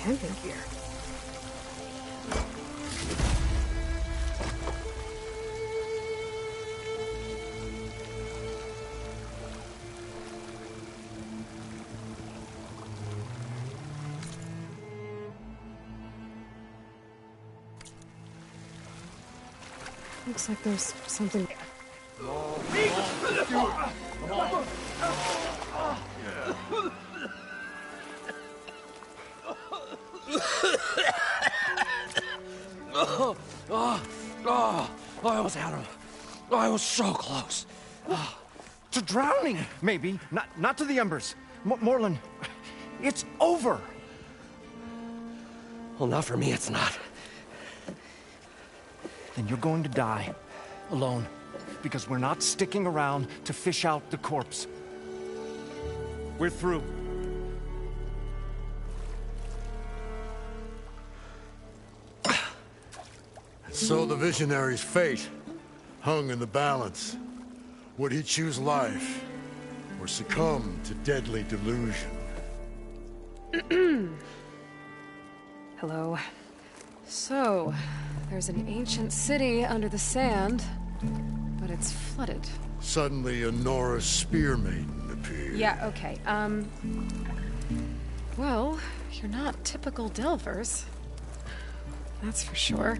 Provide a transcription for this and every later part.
camping gear. Looks like there's something. I almost had him. I was so close. To drowning, maybe. Not to the embers. Morlund, it's over. Well, not for me, it's not. Then you're going to die. Alone. Because we're not sticking around to fish out the corpse. We're through. So the visionary's fate hung in the balance. Would he choose life, or succumb to deadly delusion? Hello. So, there's an ancient city under the sand, but it's flooded. Suddenly, a Norse spear maiden appeared. Yeah, okay, well, you're not typical Delvers. That's for sure.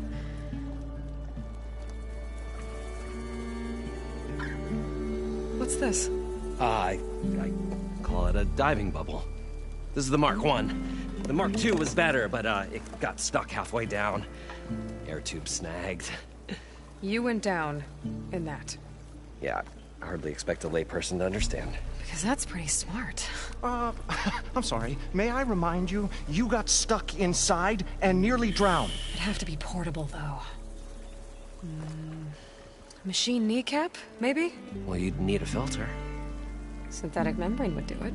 What's this? I call it a diving bubble. This is the Mark 1. The Mark 2 was better, but it got stuck halfway down. Air tube snagged. You went down in that. Yeah, I hardly expect a layperson to understand. Because that's pretty smart. I'm sorry. May I remind you, you got stuck inside and nearly drowned. It'd have to be portable, though. Machine kneecap, maybe? Well, you'd need a filter. Synthetic membrane would do it.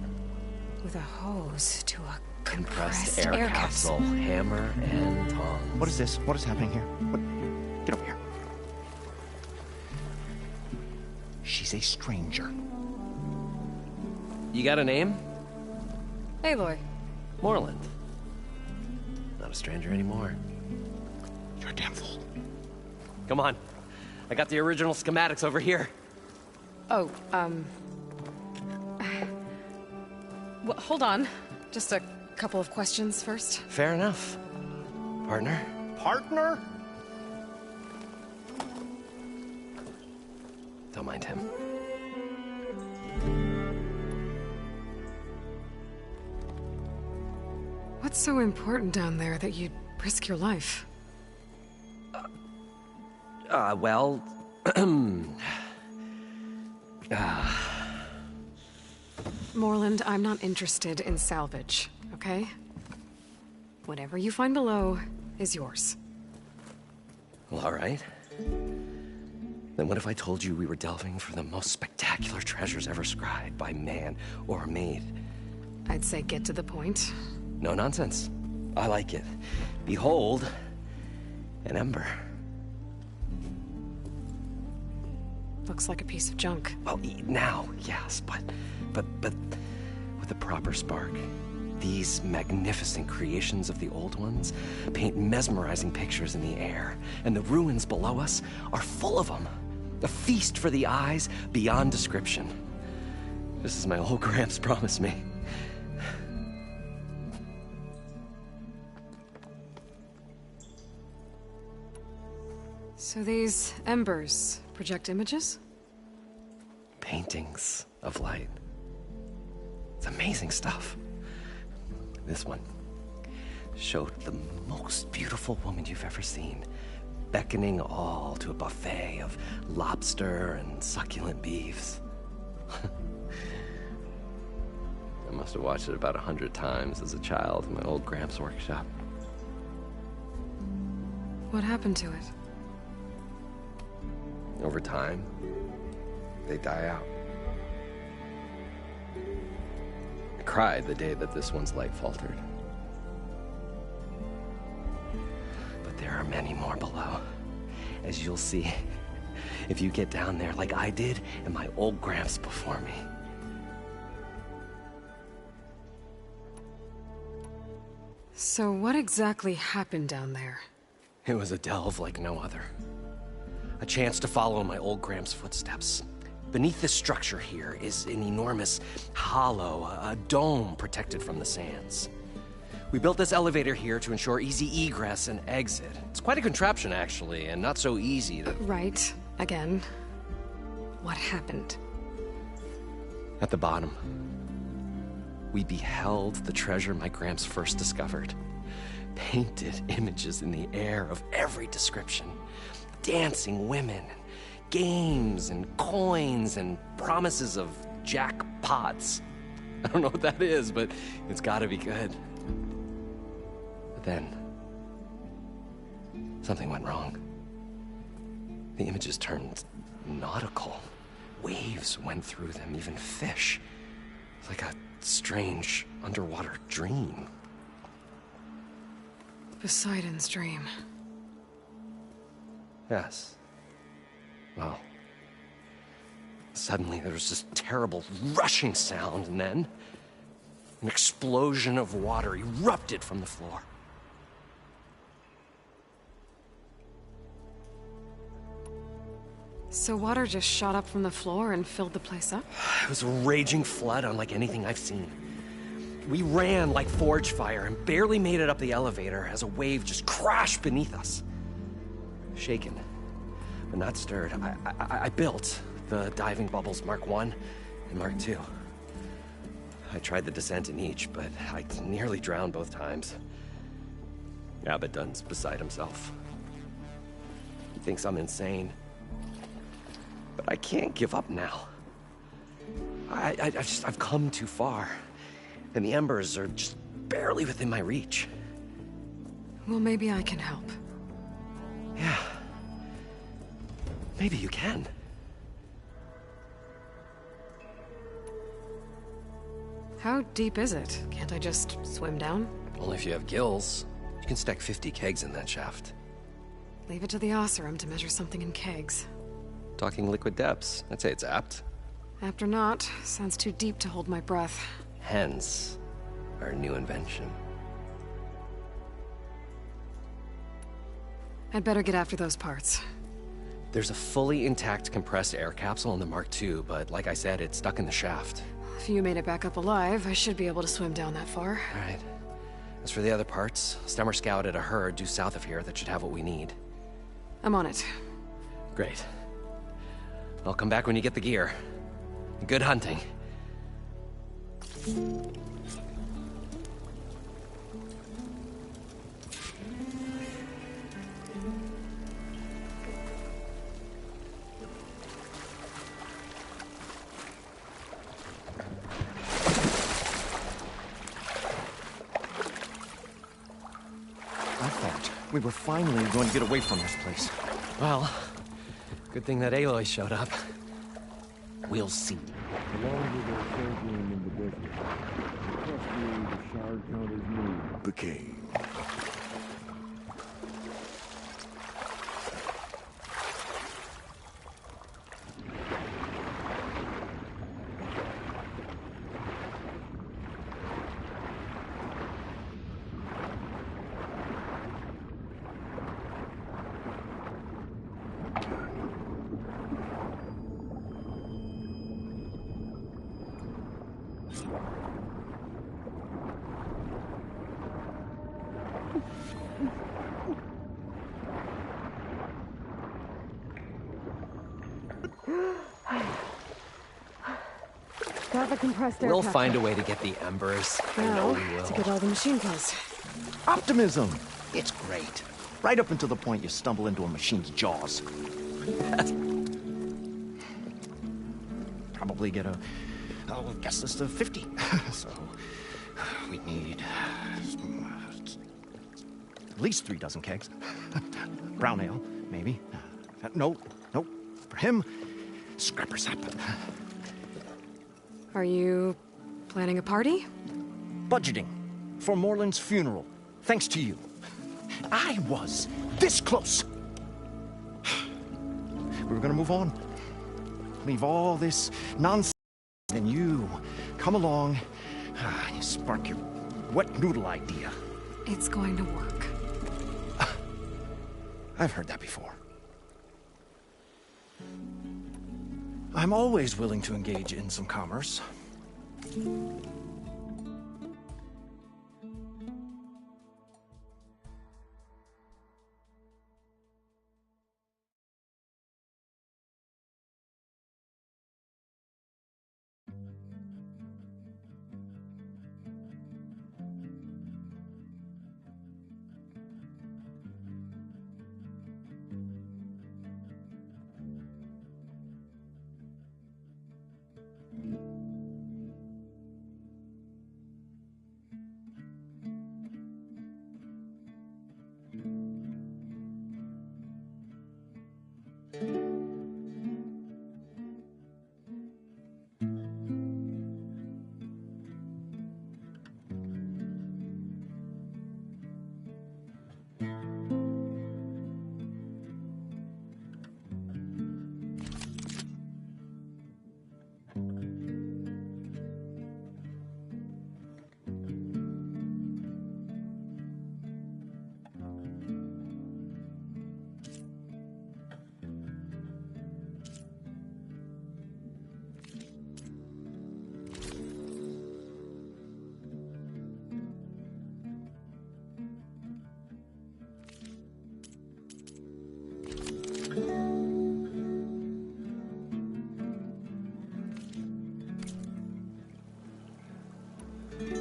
With a hose to a compressed air capsule. Hammer and tongs. What is this? What is happening here? Get over here. She's a stranger. You got a name? Aloy. Morlund. Not a stranger anymore. You're a damn fool. Come on. I got the original schematics over here. Oh, well, hold on. Just a couple of questions first. Fair enough. Partner? Partner? Don't mind him. What's so important down there that you'd risk your life? Well... Morlund, I'm not interested in salvage, okay? Whatever you find below is yours. Well, all right. Then what if I told you we were delving for the most spectacular treasures ever scribed by man or maid? I'd say get to the point. No nonsense. I like it. Behold, an ember. Looks like a piece of junk. Well, now, yes, but with a proper spark. These magnificent creations of the old ones paint mesmerizing pictures in the air, and the ruins below us are full of them. A feast for the eyes beyond description. Just as my old Gramps promised me. So these embers project images? Paintings of light. It's amazing stuff. This one showed the most beautiful woman you've ever seen, beckoning all to a buffet of lobster and succulent beefs. I must have watched it about 100 times as a child in my old Gramps workshop. What happened to it? Over time, they die out. I cried the day that this one's light faltered. But there are many more below, as you'll see if you get down there like I did and my old Gramps before me. So what exactly happened down there? It was a delve like no other. A chance to follow in my old Gramps' footsteps. Beneath this structure here is an enormous hollow, a dome protected from the sands. We built this elevator here to ensure easy egress and exit. It's quite a contraption, actually, and not so easy that... Right. Again. What happened? At the bottom, we beheld the treasure my Gramps first discovered. Painted images in the air of every description. Dancing women, games and coins and promises of jackpots. I don't know what that is, but it's gotta be good. But then, something went wrong. The images turned nautical. Waves went through them, even fish. It's like a strange underwater dream. Poseidon's dream. Yes. Well, suddenly there was this terrible rushing sound, and then an explosion of water erupted from the floor. So water just shot up from the floor and filled the place up? It was a raging flood unlike anything I've seen. We ran like forge fire and barely made it up the elevator as a wave just crashed beneath us. Shaken, but not stirred, I built the diving bubbles Mark I and Mark II. I tried the descent in each, but I nearly drowned both times. Abaddon's beside himself. He thinks I'm insane. But I can't give up now. I've come too far. And the embers are just barely within my reach. Well, maybe I can help. Yeah. Maybe you can. How deep is it? Can't I just swim down? Only if you have gills. You can stack 50 kegs in that shaft. Leave it to the Oseram to measure something in kegs. Talking liquid depths. I'd say it's apt. Apt or not, sounds too deep to hold my breath. Hence, our new invention. I'd better get after those parts. There's a fully intact compressed air capsule in the Mark II, but like I said, it's stuck in the shaft. If you made it back up alive, I should be able to swim down that far. All right. As for the other parts, Stemmer scouted a herd due south of here that should have what we need. I'm on it. Great. I'll come back when you get the gear. Good hunting. I thought we were finally going to get away from this place. Well, good thing that Aloy showed up. We'll see. Became. Got the compressed air We'll capsule. find a way to get the embers. I know we Now, to will. get all the machine pills. Optimism! It's great. Right up until the point you stumble into a machine's jaws. Probably get a guess list of 50. So, we need at least 3 dozen kegs. Brown ale, maybe. No. For him, scrapper sap. Are you planning a party? Budgeting for Morland's funeral, thanks to you. I was this close. We were gonna move on. Leave all this nonsense, and you come along, and you spark your wet noodle idea. It's going to work. I've heard that before. I'm always willing to engage in some commerce.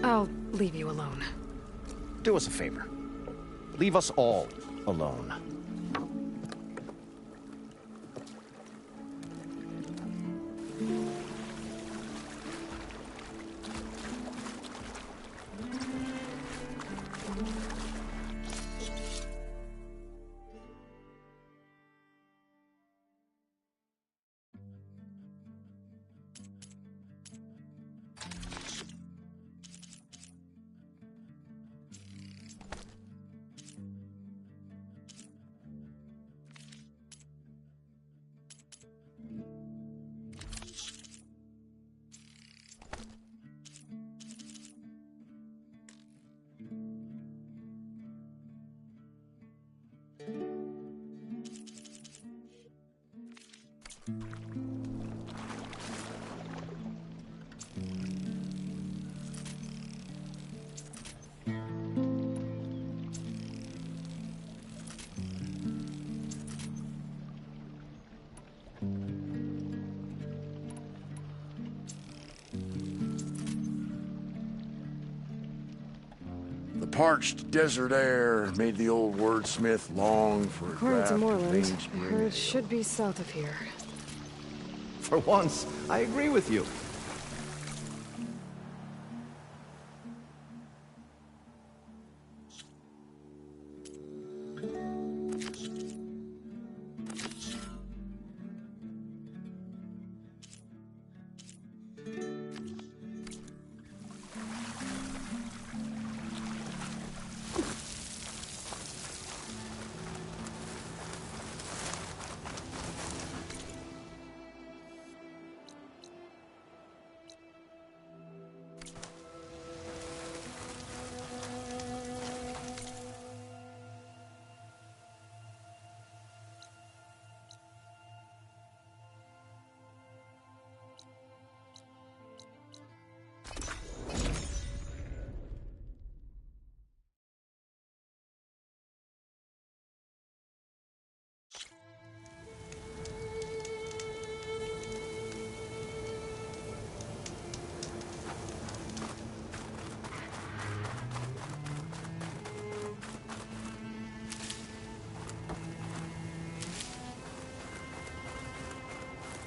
I'll leave you alone. Do us a favor. Leave us all alone. The parched desert air made the old wordsmith long for a According draft to of Moreland, vein the herd should be south of here. For once, I agree with you.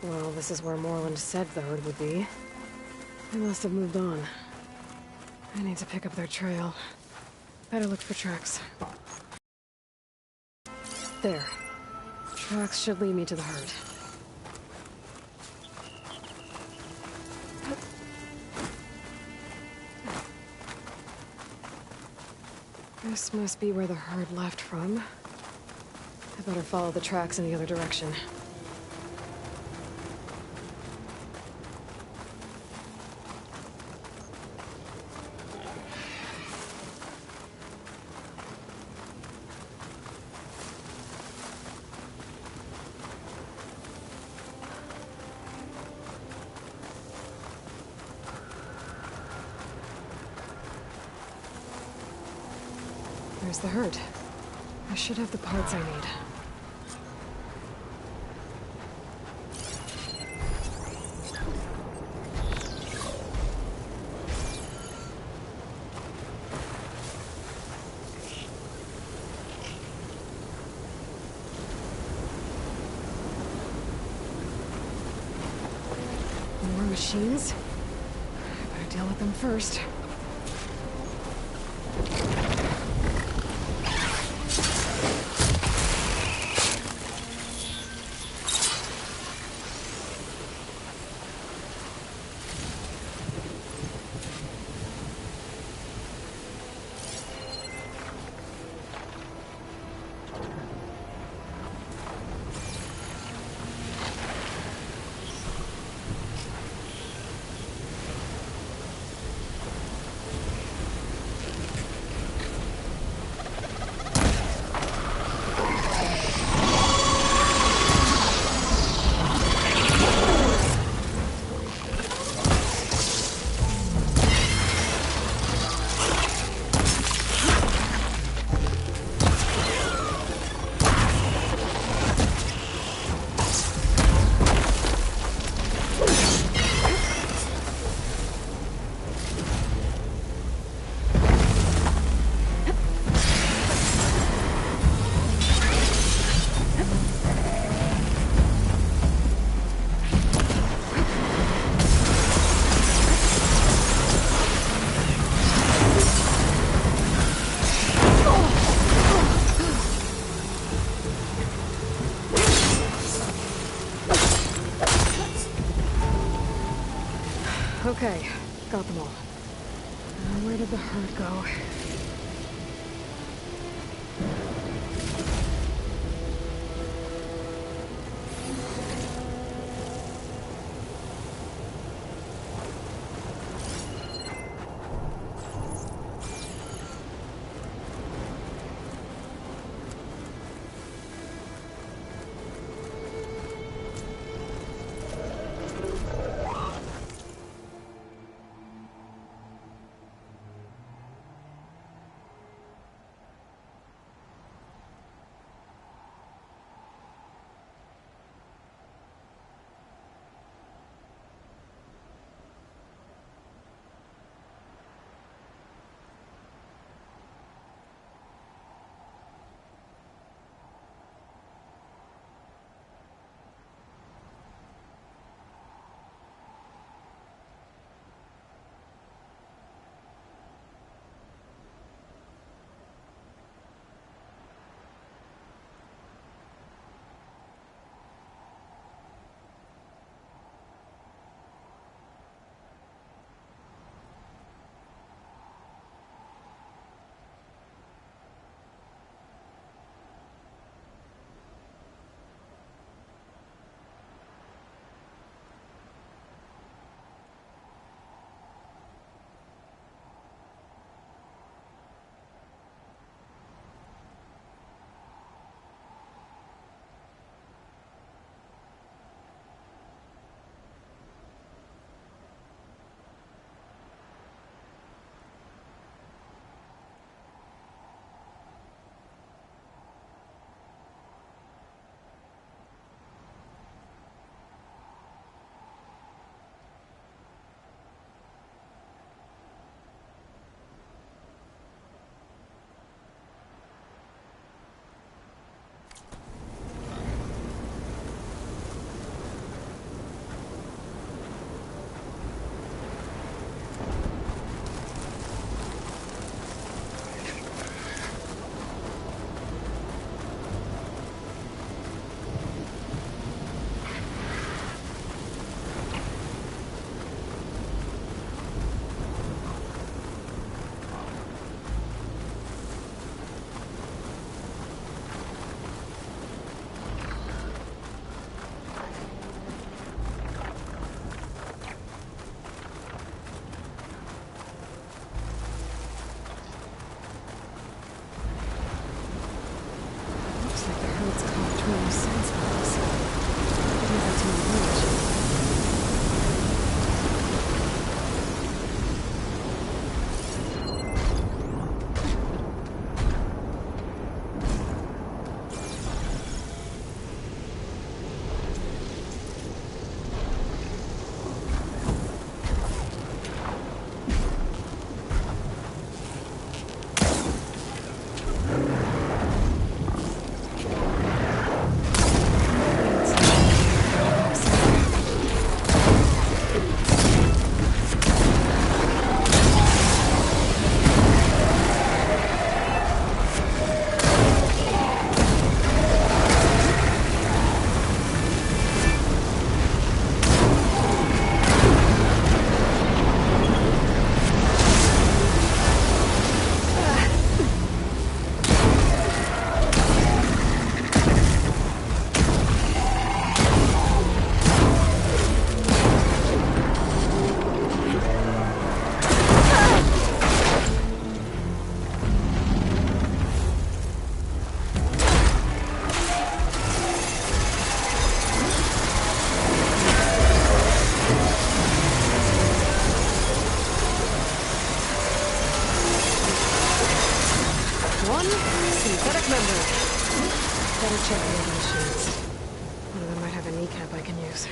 Well, this is where Moreland said the herd would be. They must have moved on. I need to pick up their trail. Better look for tracks. There. Tracks should lead me to the herd. This must be where the herd left from. I better follow the tracks in the other direction. There's the herd. I should have the parts I need. More machines? I better deal with them first. Okay, got them all. Now where did the herd go? one synthetic member. Better check the other machines. One of them might have a kneecap I can use.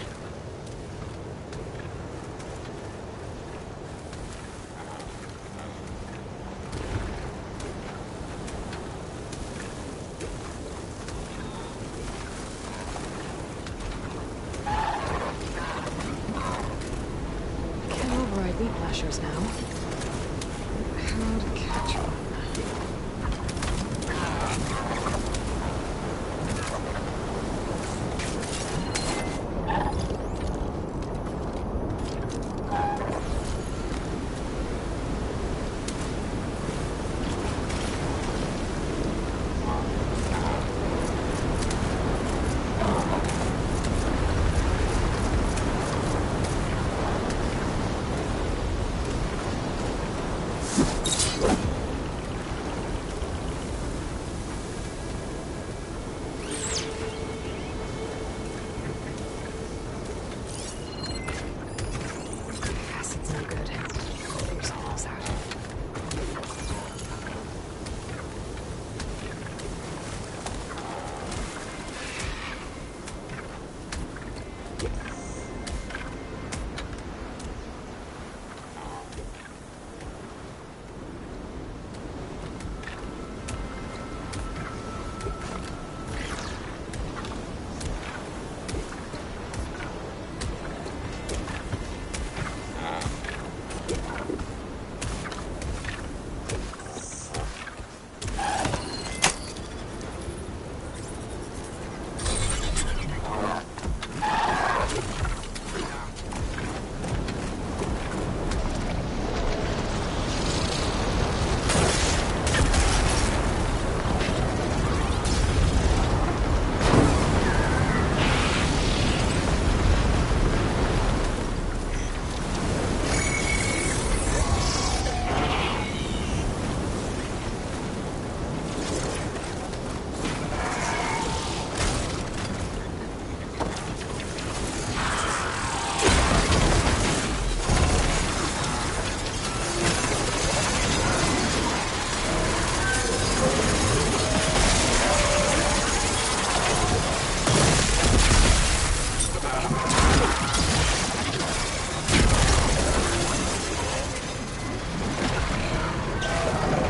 Can override meat flashers now. How to catch one? Acid's no good. Figure something else out.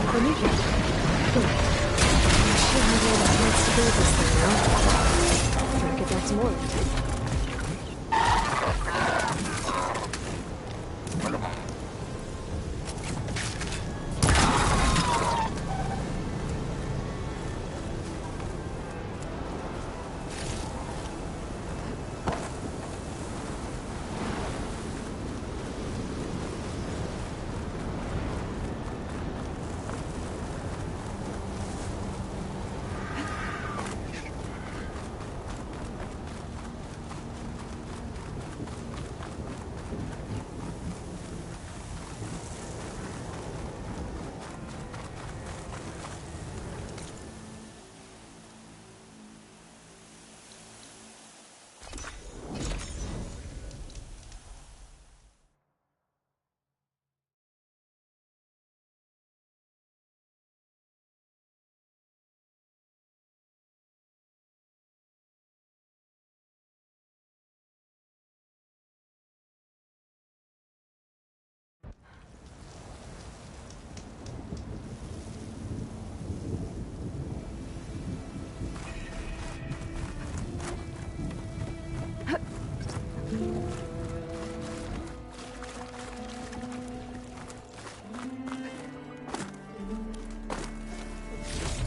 The kneecap. Good. I should have all the parts to build this thing now. Gotta get back to Morland.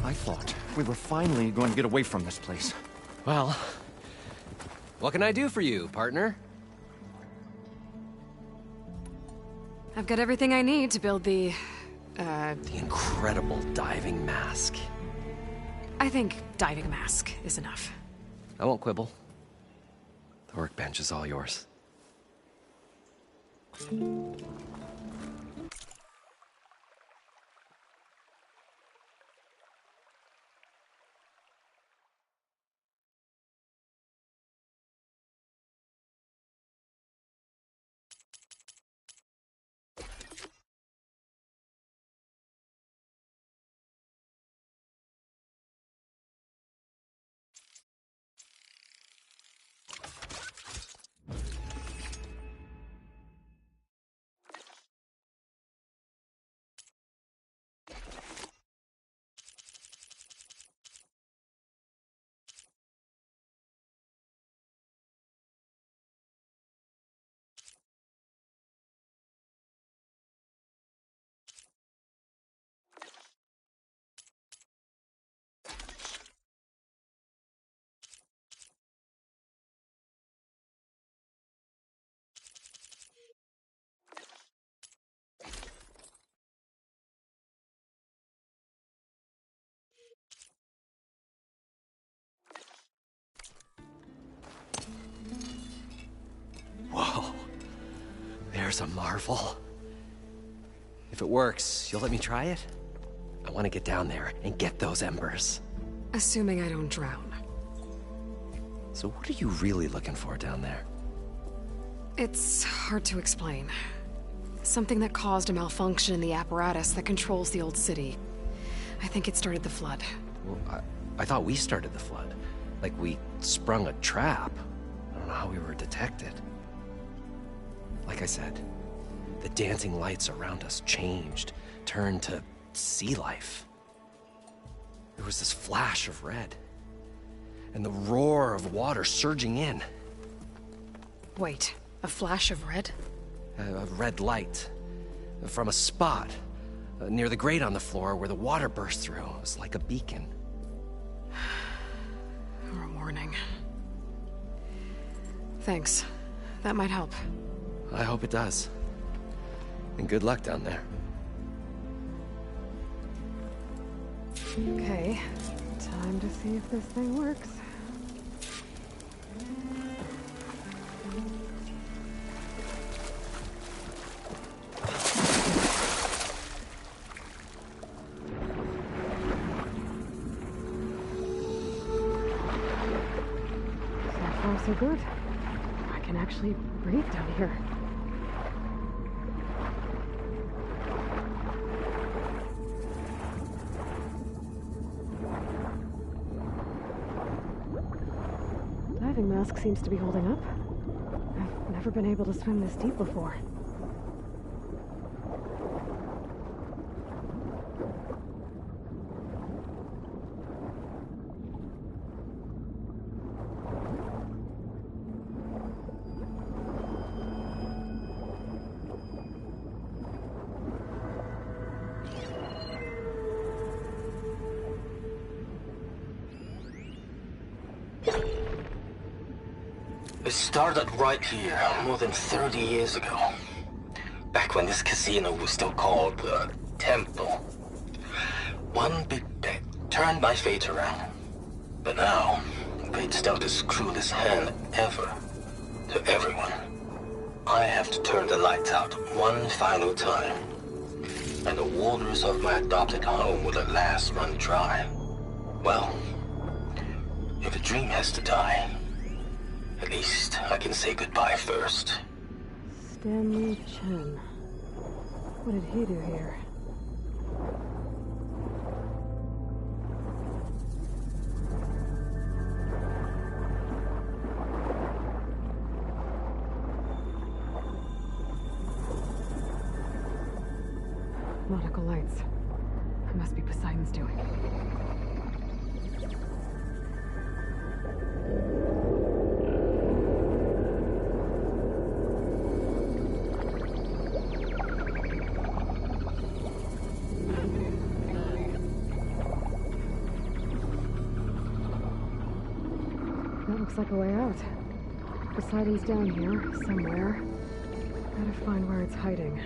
I thought we were finally going to get away from this place. Well, what can I do for you, partner? I've got everything I need to build the incredible diving mask. I think diving mask is enough. I won't quibble. The workbench is all yours. weather's a marvel. If it works, you'll let me try it? I want to get down there and get those embers. Assuming I don't drown. So what are you really looking for down there? It's hard to explain. Something that caused a malfunction in the apparatus that controls the old city. I think it started the flood. Well, I thought we started the flood. Like we sprung a trap. I don't know how we were detected. Like I said, the dancing lights around us changed, turned to sea life. There was this flash of red, and the roar of water surging in. Wait, a flash of red? A red light from a spot near the grate on the floor where the water burst through. It was like a beacon. Or a warning. Thanks. That might help. I hope it does. And good luck down there. Okay, time to see if this thing works. So far, so good. I can actually breathe down here. Diving mask seems to be holding up. I've never been able to swim this deep before. It started right here, more than 30 years ago. Back when this casino was still called the Temple. One big bet turned my fate around. But now, fate's dealt its cruelest hand ever to everyone. I have to turn the lights out one final time. And the waters of my adopted home will at last run dry. Well, if a dream has to die, at least I can say goodbye first. Stanley Chen. What did he do here? Nautical lights. It must be Poseidon's doing. That looks like a way out. Poseidon's down here, somewhere. Gotta find where it's hiding.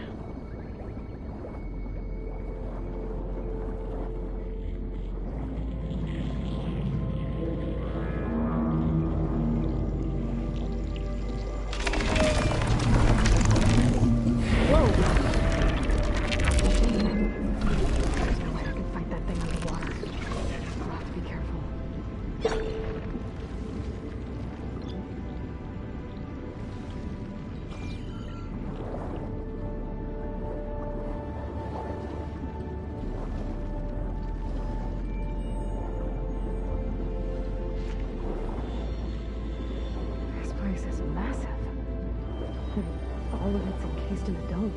All of it's encased in a dome.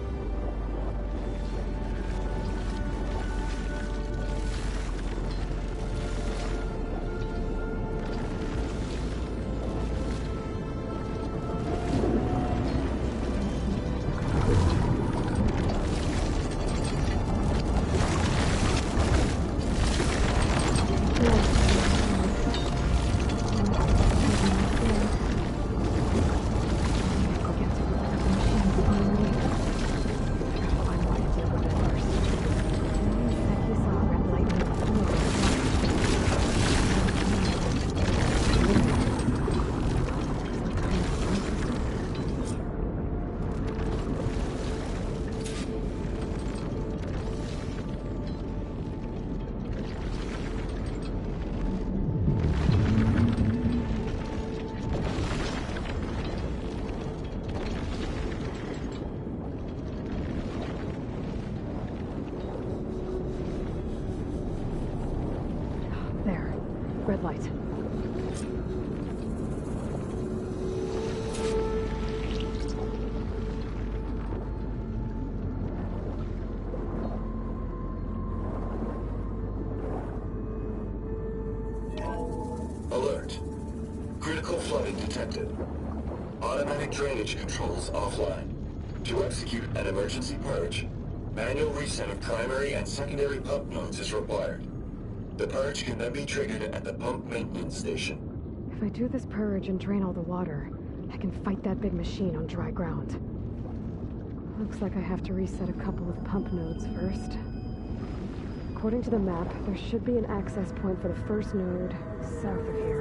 Red light. Alert. Critical flooding detected. Automatic drainage controls offline. To execute an emergency purge, manual reset of primary and secondary pump nodes is required. The purge can then be triggered at the pump maintenance station. If I do this purge and drain all the water, I can fight that big machine on dry ground. Looks like I have to reset a couple of pump nodes first. According to the map, there should be an access point for the first node south of here.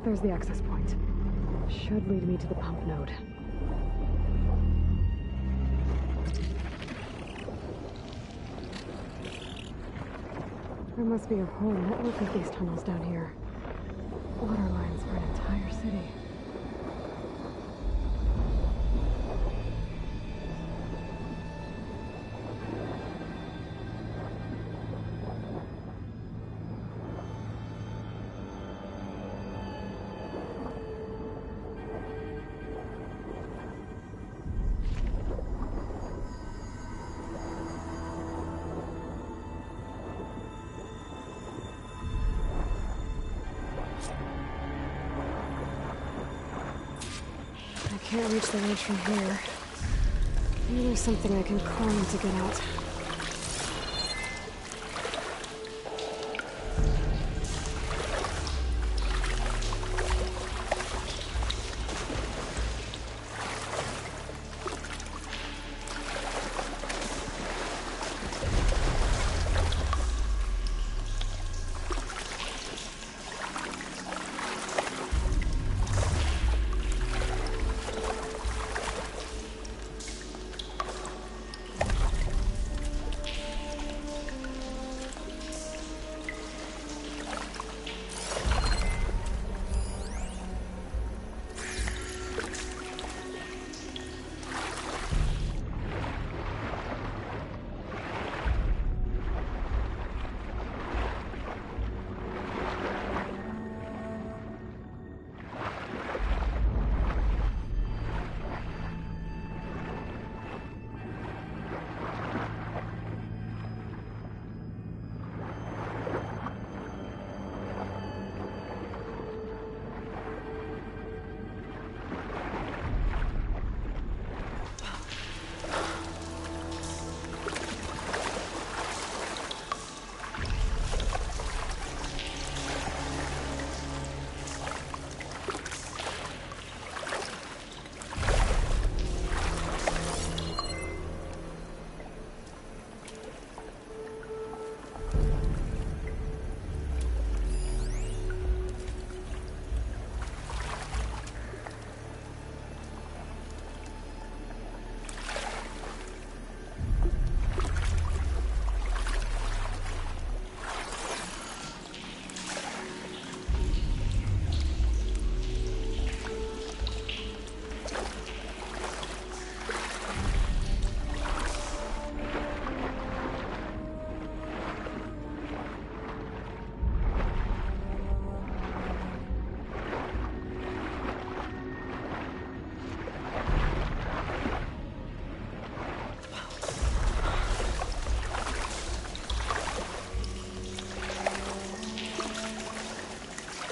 There's the access point. Should lead me to the pump node. There must be a whole network of these tunnels down here. Water lines for an entire city. I can't reach the ledge from here. Maybe there's something I can climb to get out.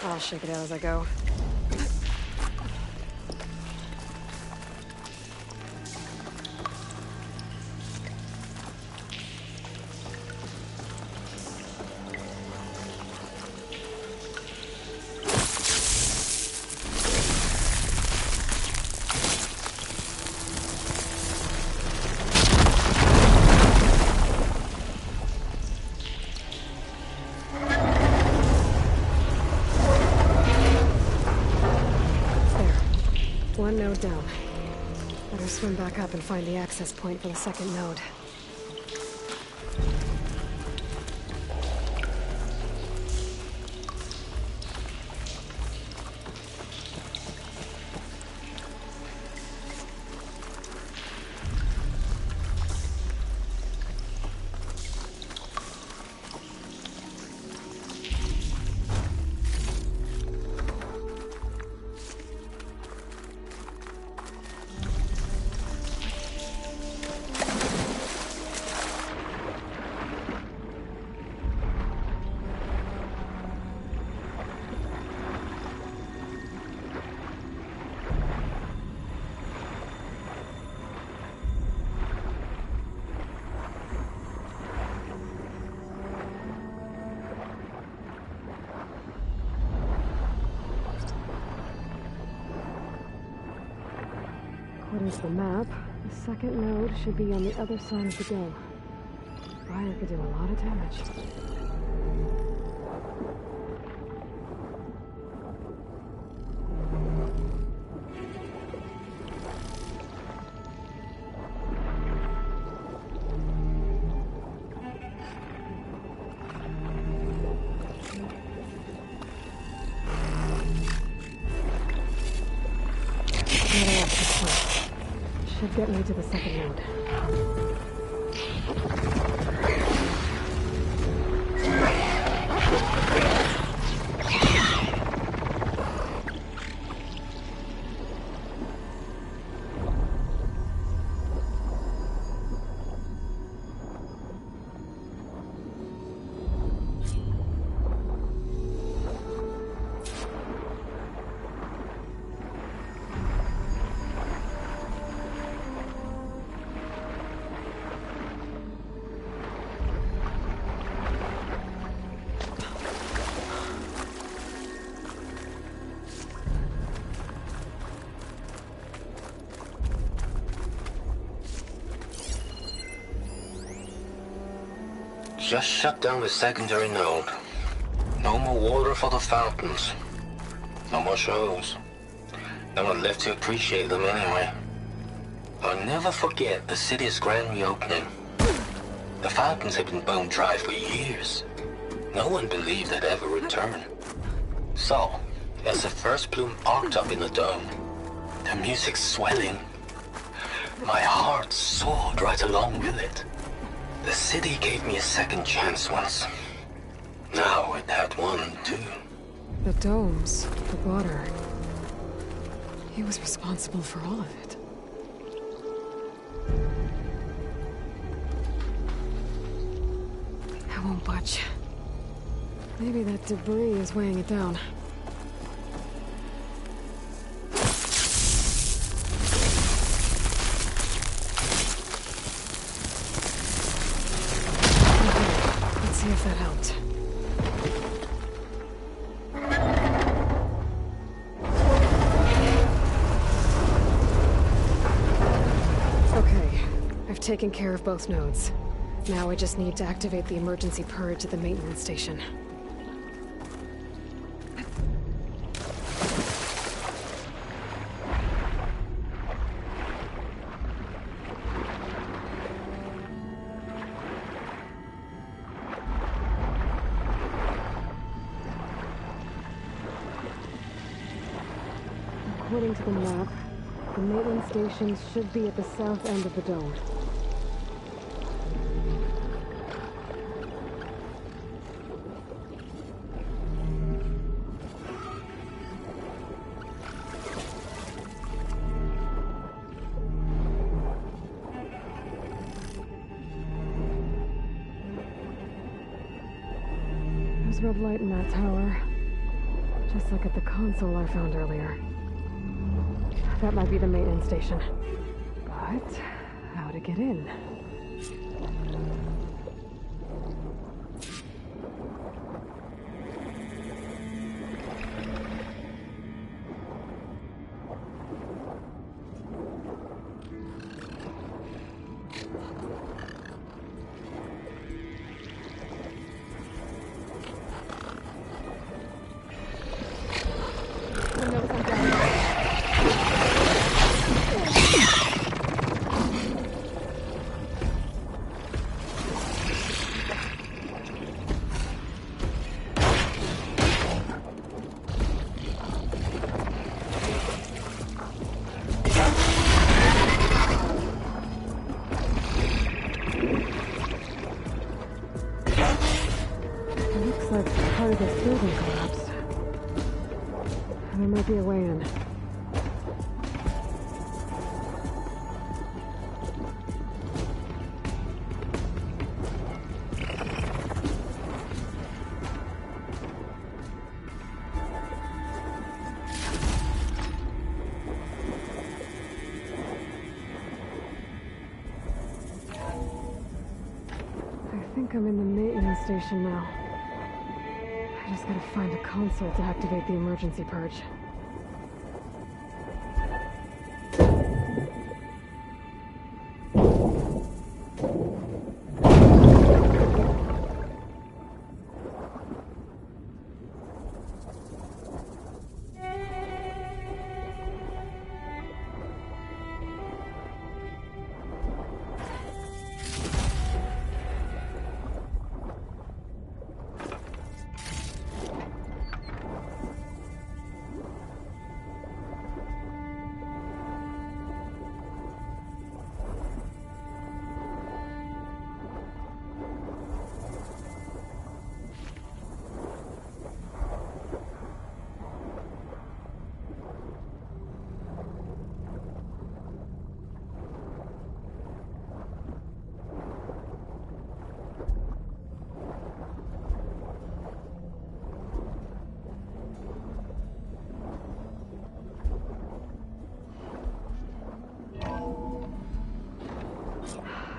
I'll shake it out as I go. One node down. Better swim back up and find the access point for the second node. According to the map, the second node should be on the other side of the dome. Fire could do a lot of damage. Should get me to the second node. Just shut down the secondary node. No more water for the fountains. No more shows. No one left to appreciate them anyway. I'll never forget the city's grand reopening. The fountains had been bone dry for years. No one believed they'd ever return. So, as the first plume arced up in the dome, the music swelling, my heart soared right along with it. The city gave me a second chance once. Now it had one, too. The domes, the water. He was responsible for all of it. I won't budge. Maybe that debris is weighing it down. See if that helped. Okay, I've taken care of both nodes. Now I just need to activate the emergency purge at the maintenance station. According to the map, the maintenance station should be at the south end of the dome. There's red light in that tower, just like at the console I found earlier. That might be the maintenance station. But how to get in? Who knows I'm down there? be a way in. I think I'm in the maintenance station now. I just gotta find a console to activate the emergency purge.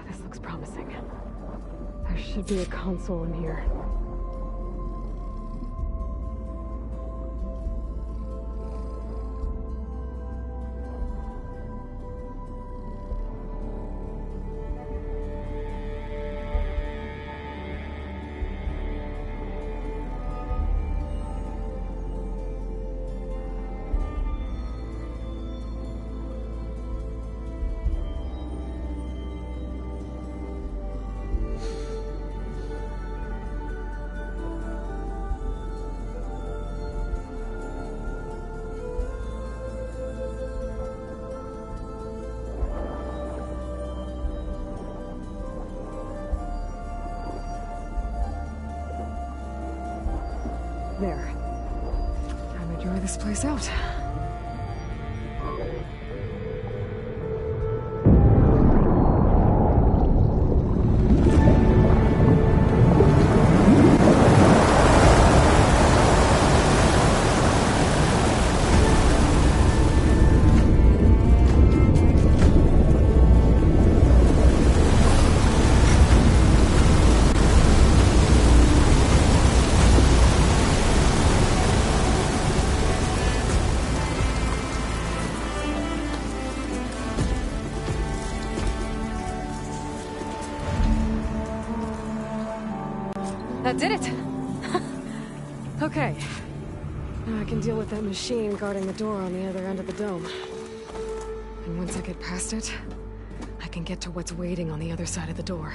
This looks promising. There should be a console in here. There. Time to dry this place out. That did it! Okay. Now I can deal with that machine guarding the door on the other end of the dome. And once I get past it, I can get to what's waiting on the other side of the door.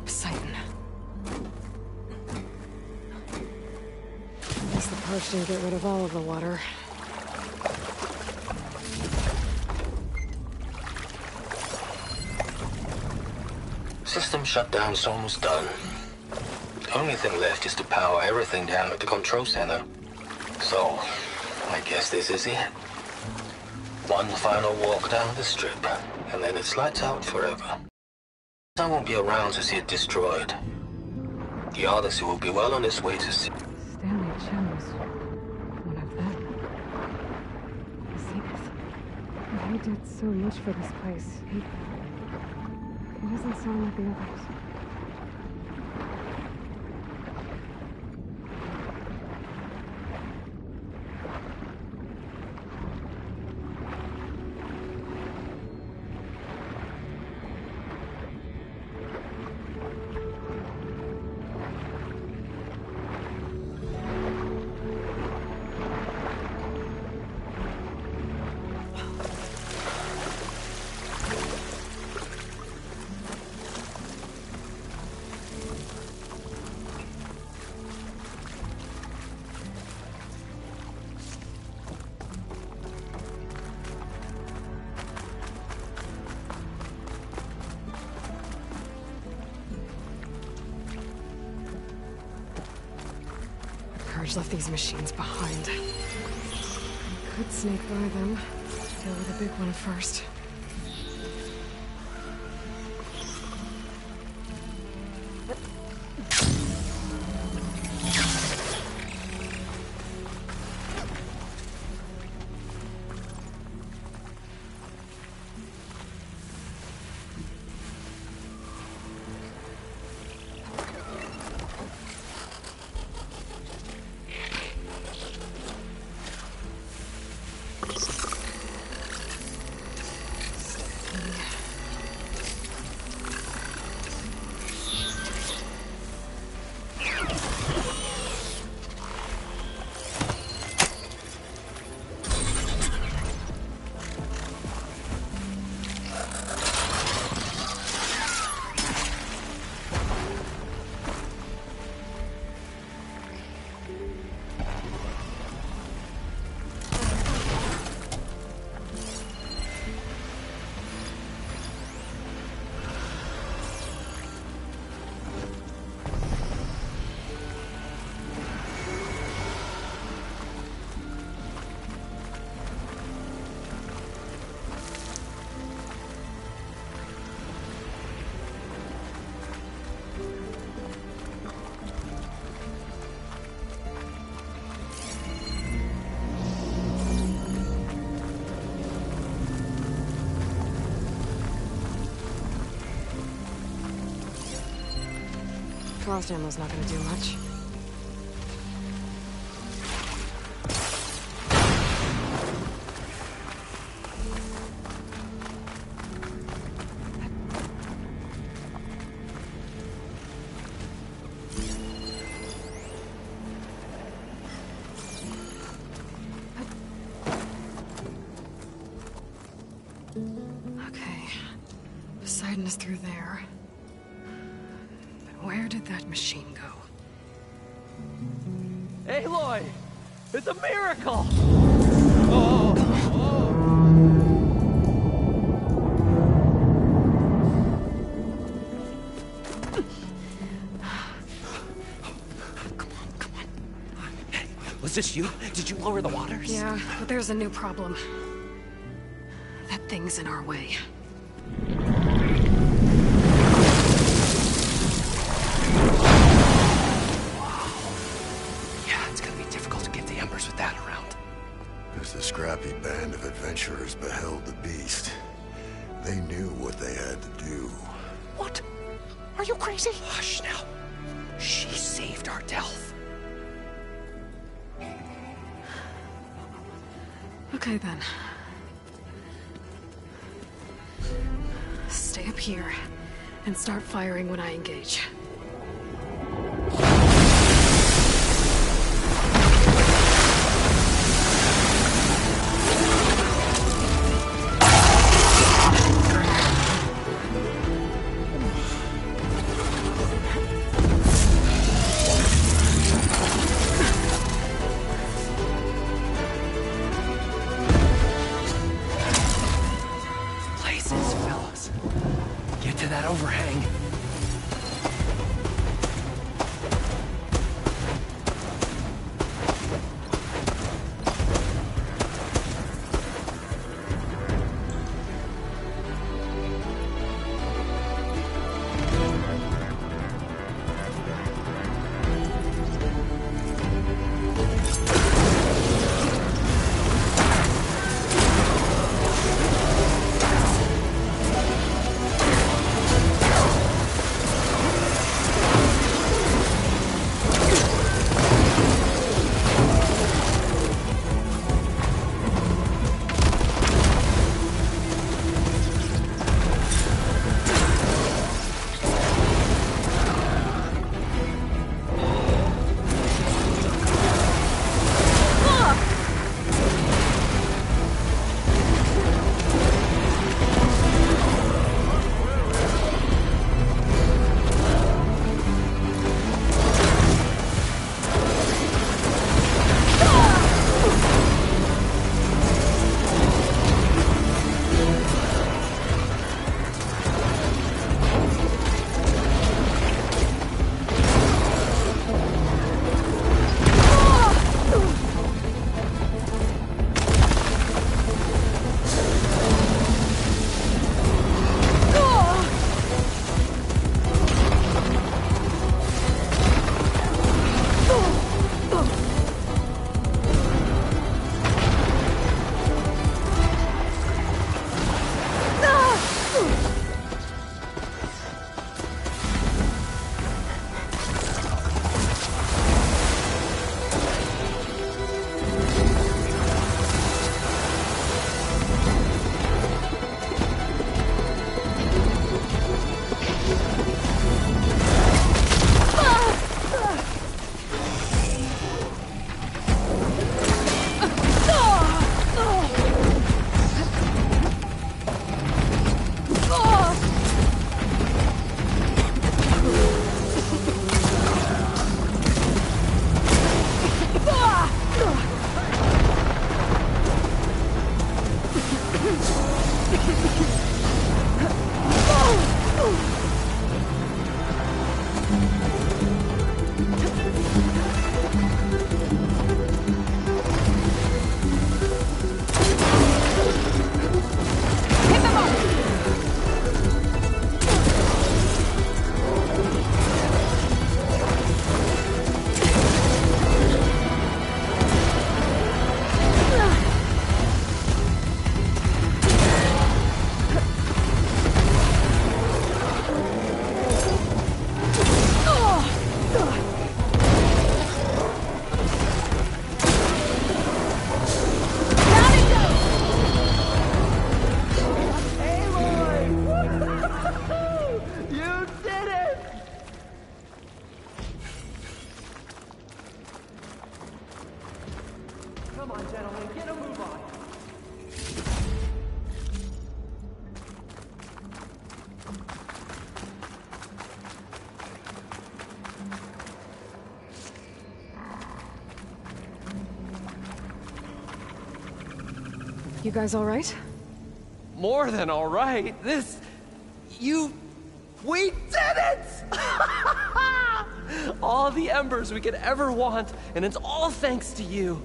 Poseidon. At least the purge didn't get rid of all of the water. System shutdown's almost done. The only thing left is to power everything down at the control center. So, I guess this is it. One final walk down the strip, and then it's lights out forever. I won't be around to see it destroyed. The Odyssey will be well on its way to see. Stanley Chen was one of them. Zenith. But he did so much for this place. He doesn't sound like the others. Purge left these machines behind. Could sneak by them. Deal with the big one first. Frost ammo's not gonna do much. Okay. Poseidon is through there. Where did that machine go? Aloy! It's a miracle! Come on. Hey, was this you? Did you lower the waters? Yeah, but there's a new problem. That thing's in our way. As the scrappy band of adventurers beheld the beast, they knew what they had to do. What? Are you crazy? Hush now. She saved our Delph. Okay then. Stay up here and start firing when I engage. That overhang. You guys all right? More than all right. We did it! All the embers we could ever want, and it's all thanks to you.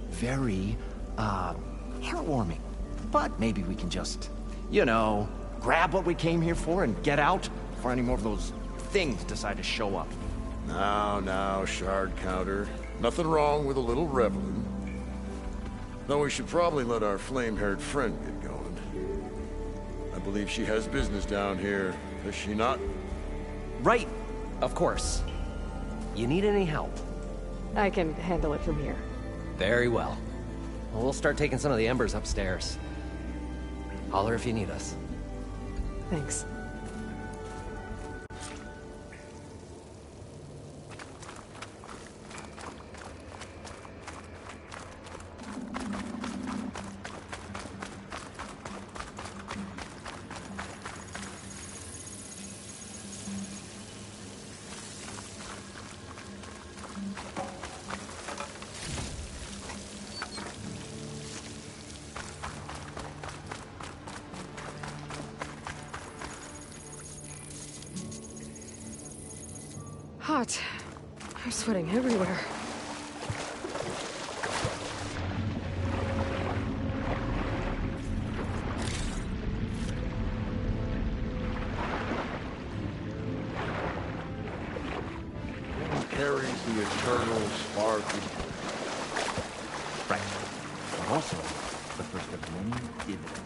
Very, heartwarming. But maybe we can just, grab what we came here for and get out before any more of those things decide to show up. Now, shard counter. Nothing wrong with a little reveling. Though we should probably let our flame-haired friend get going. I believe she has business down here, does she not? Right, of course. You need any help? I can handle it from here. Very well. We'll start taking some of the embers upstairs. Holler if you need us. Thanks. Hot. I'm sweating everywhere. Carries the eternal spark. Right. But also, the first of many dividends.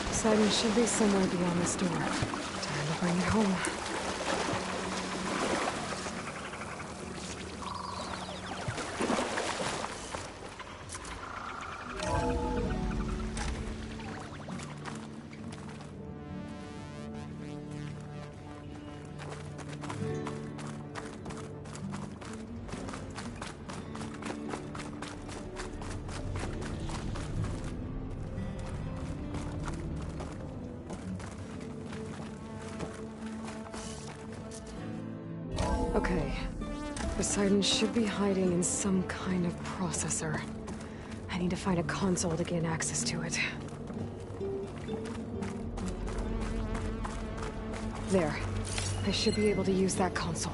Poseidon should be somewhere beyond this door. Time to bring it home. Okay. Poseidon should be hiding in some kind of processor. I need to find a console to gain access to it. There. I should be able to use that console.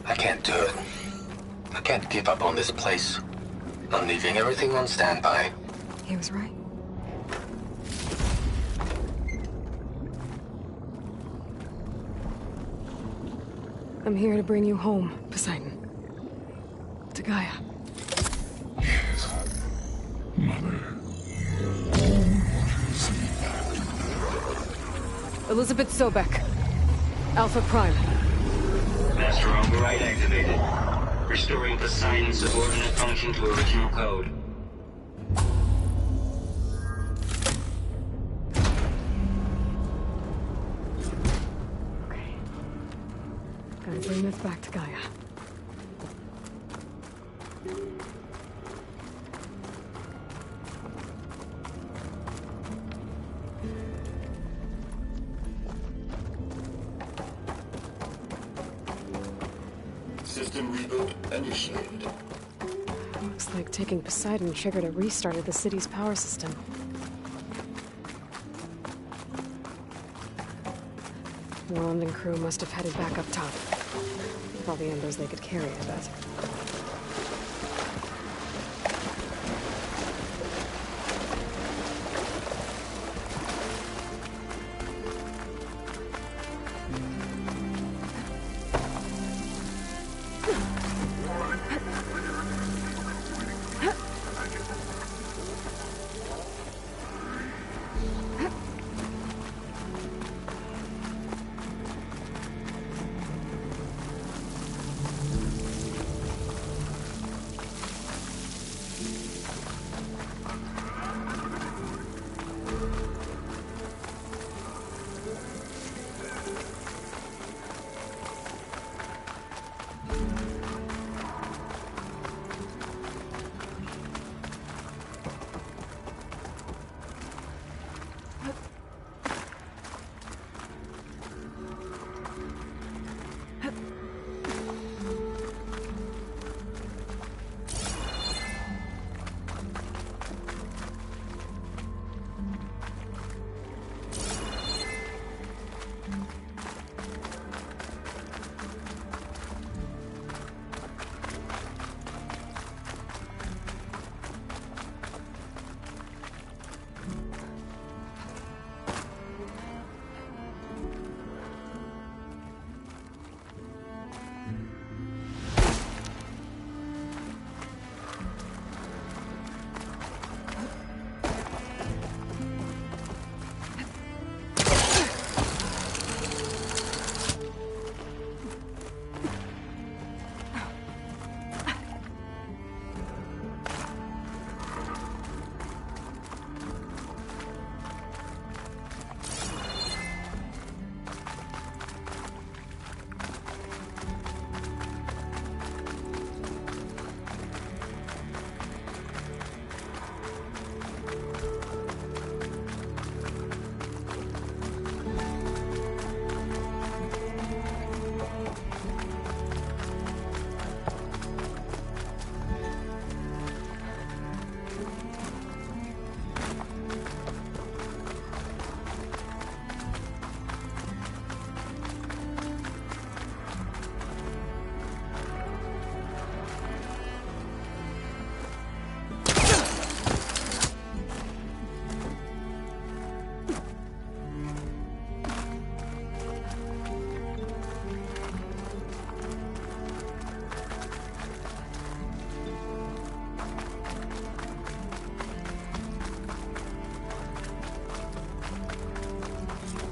I can't do it. I can't give up on this place. I'm leaving everything on standby. He was right. I'm here to bring you home, Poseidon. To Gaia. Mother. Elizabeth Sobek. Alpha Prime. Master override activated. Restoring Poseidon's subordinate function to original code. Okay. Gotta bring this back to Gaia. System reboot initiated. Looks like taking Poseidon triggered a restart of the city's power system. Moreland and crew must have headed back up top. With all the embers they could carry, I bet.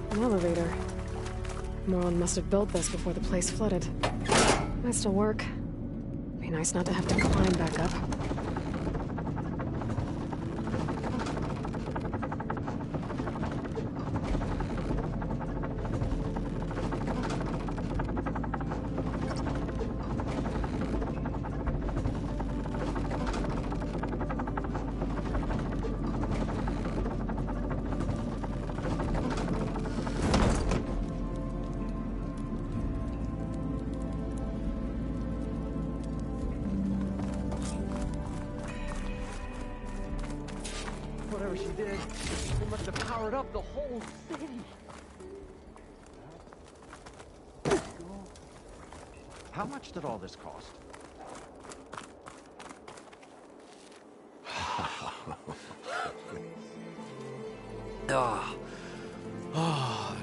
An elevator. Moreland must have built this before the place flooded. Might still work. Be nice not to have to climb back up. Whatever she did, it must have powered up the whole city. How much did all this cost?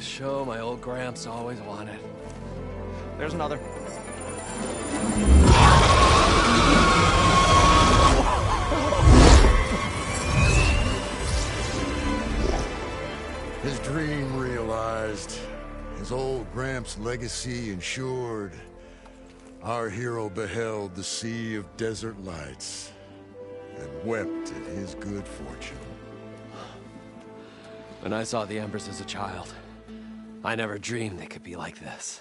Show my old Gramps always wanted. There's another. His dream realized, his old Gramps' legacy ensured. Our hero beheld the sea of desert lights and wept at his good fortune. When I saw the embers as a child, I never dreamed they could be like this.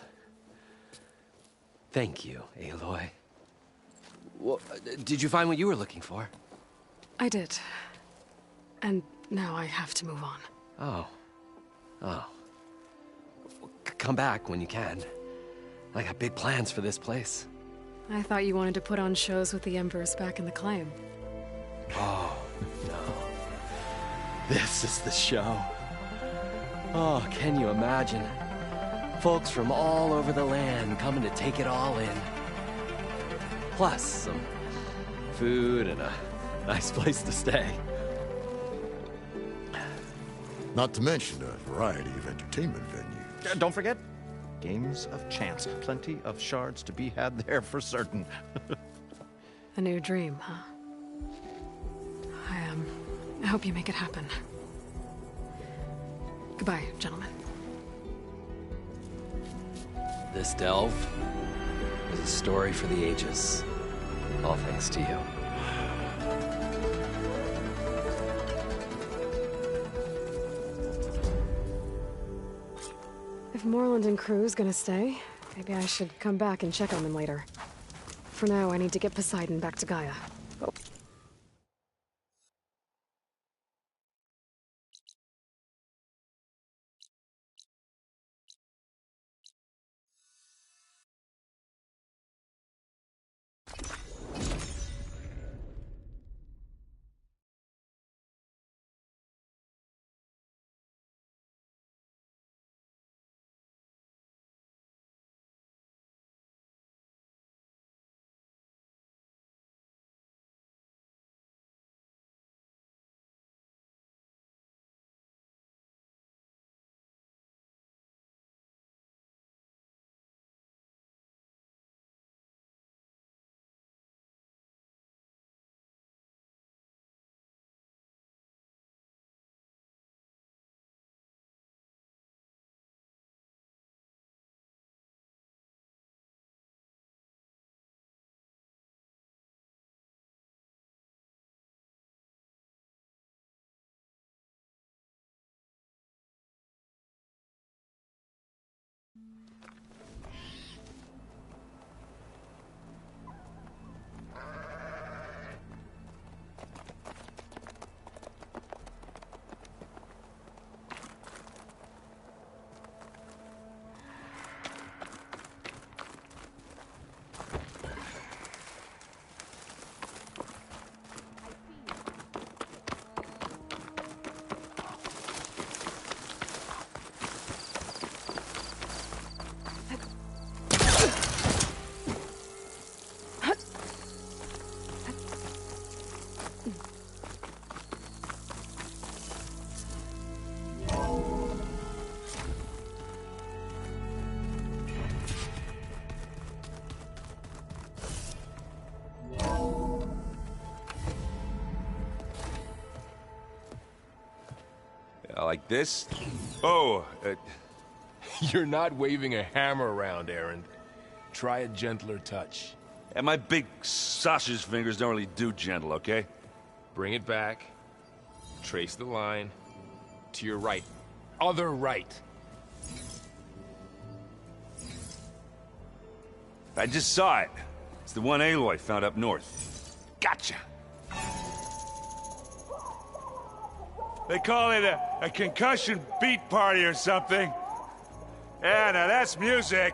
Thank you, Aloy. Well, did you find what you were looking for? I did. And now I have to move on. Oh. Oh. Come back when you can. I got big plans for this place. I thought you wanted to put on shows with the Emperors back in the claim. Oh, no. This is the show. Oh, can you imagine? Folks from all over the land coming to take it all in. Plus some food and a nice place to stay. Not to mention a variety of entertainment venues. Don't forget, games of chance. Plenty of shards to be had there for certain. A new dream, huh? I hope you make it happen. Goodbye, gentlemen. This delve is a story for the ages. All thanks to you. If Moreland and crew's gonna stay, maybe I should come back and check on them later. For now, I need to get Poseidon back to Gaia. Oh. Like this? Oh, you're not waving a hammer around, Erend. Try a gentler touch. And my big sausage fingers don't really do gentle, okay? Bring it back. Trace the line. To your right. Other right. I just saw it. It's the one Aloy found up north. Gotcha! They call it a concussion beat party or something. Yeah, now that's music.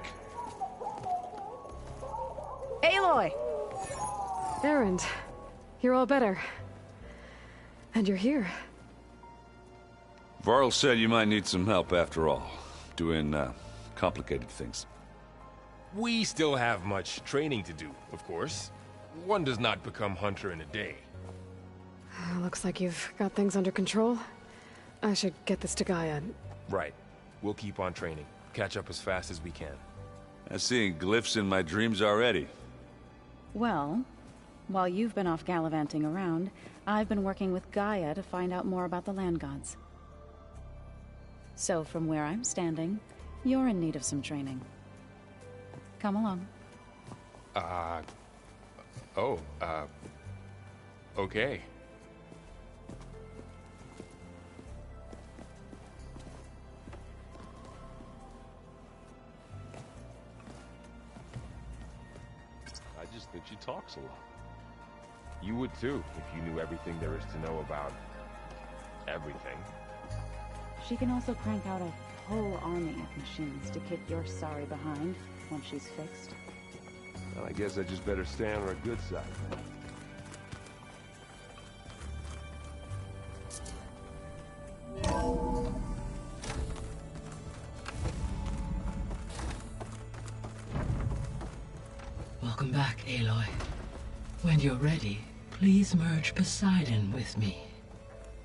Aloy! Erend, you're all better. And you're here. Varl said you might need some help after all. Doing, complicated things. We still have much training to do, of course. One does not become hunter in a day. Looks like you've got things under control. I should get this to Gaia. Right. We'll keep on training. Catch up as fast as we can. I'm seeing glyphs in my dreams already. Well, while you've been off gallivanting around, I've been working with Gaia to find out more about the land gods. So from where I'm standing, you're in need of some training. Come along. Okay. I just think she talks a lot. You would too, if you knew everything there is to know about everything. She can also crank out a whole army of machines to kick your sorry behind once she's fixed. Well, I guess I just better stay on our good side. Welcome back, Aloy. When you're ready, please merge Poseidon with me.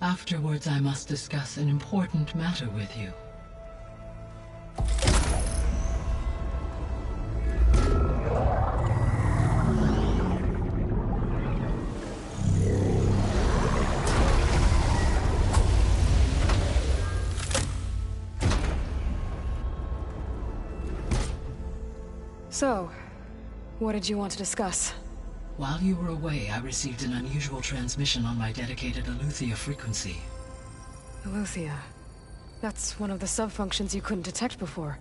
Afterwards, I must discuss an important matter with you. So, what did you want to discuss? While you were away, I received an unusual transmission on my dedicated Eleuthia frequency. Eleuthia. That's one of the sub-functions you couldn't detect before.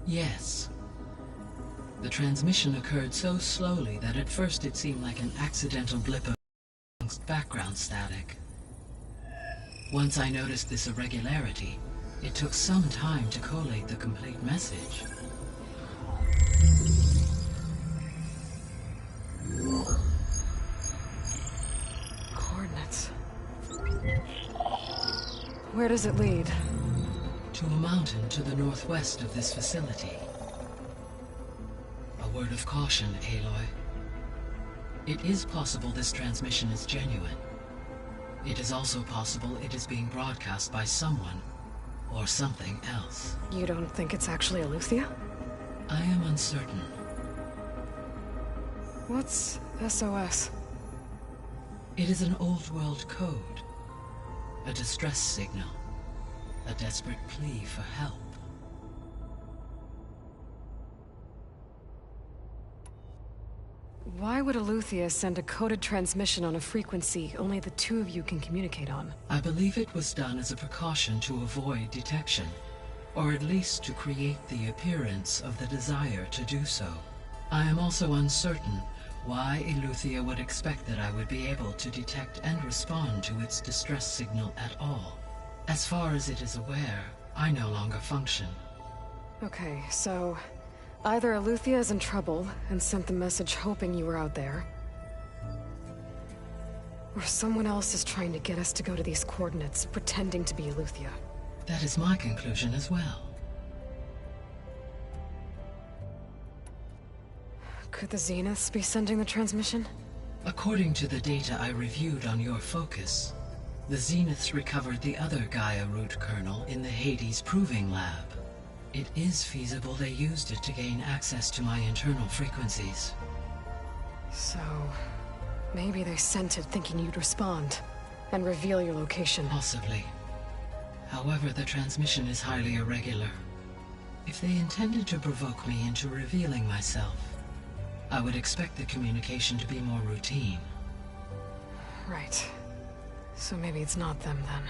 Yes. The transmission occurred so slowly that at first it seemed like an accidental blip amongst background static. Once I noticed this irregularity, it took some time to collate the complete message. Coordinates. Where does it lead? To a mountain to the northwest of this facility. A word of caution, Aloy. It is possible this transmission is genuine. It is also possible it is being broadcast by someone or something else. You don't think it's actually Eleuthia? I am uncertain. What's SOS? It is an old world code. A distress signal. A desperate plea for help. Why would Eleuthia send a coded transmission on a frequency only the two of you can communicate on? I believe it was done as a precaution to avoid detection, or at least to create the appearance of the desire to do so. I am also uncertain why Eleuthia would expect that I would be able to detect and respond to its distress signal at all. As far as it is aware, I no longer function. Okay, so either Eleuthia is in trouble and sent the message hoping you were out there, or someone else is trying to get us to go to these coordinates, pretending to be Eleuthia. That is my conclusion as well. Could the Zeniths be sending the transmission? According to the data I reviewed on your focus, the Zeniths recovered the other Gaia root kernel in the Hades Proving Lab. It is feasible they used it to gain access to my internal frequencies. So, maybe they sent it thinking you'd respond and reveal your location. Possibly. However, the transmission is highly irregular. If they intended to provoke me into revealing myself, I would expect the communication to be more routine. Right. So maybe it's not them then.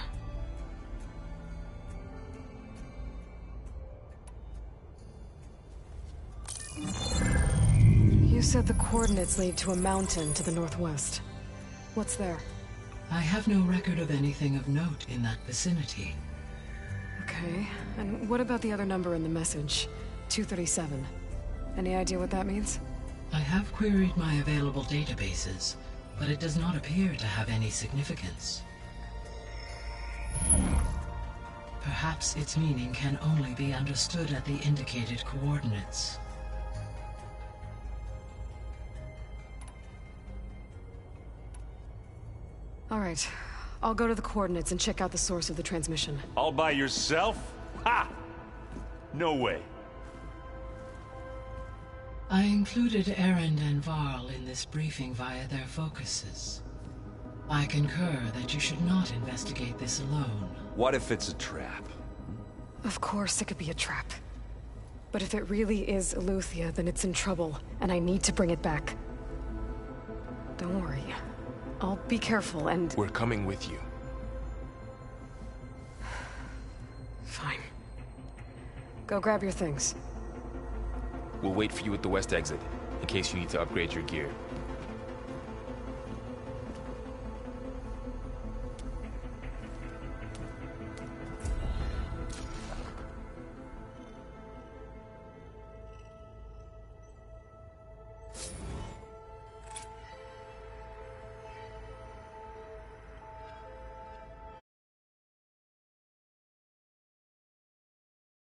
You said the coordinates lead to a mountain to the northwest. What's there? I have no record of anything of note in that vicinity. Okay, and what about the other number in the message? 237. Any idea what that means? I have queried my available databases, but it does not appear to have any significance. Perhaps its meaning can only be understood at the indicated coordinates. All right, I'll go to the coordinates and check out the source of the transmission. All by yourself? Ha! No way. I included Erend and Varl in this briefing via their focuses. I concur that you should not investigate this alone. What if it's a trap? Of course it could be a trap. But if it really is Eleuthia, then it's in trouble, and I need to bring it back. Don't worry. I'll be careful and... We're coming with you. Fine. Go grab your things. We'll wait for you at the west exit, in case you need to upgrade your gear.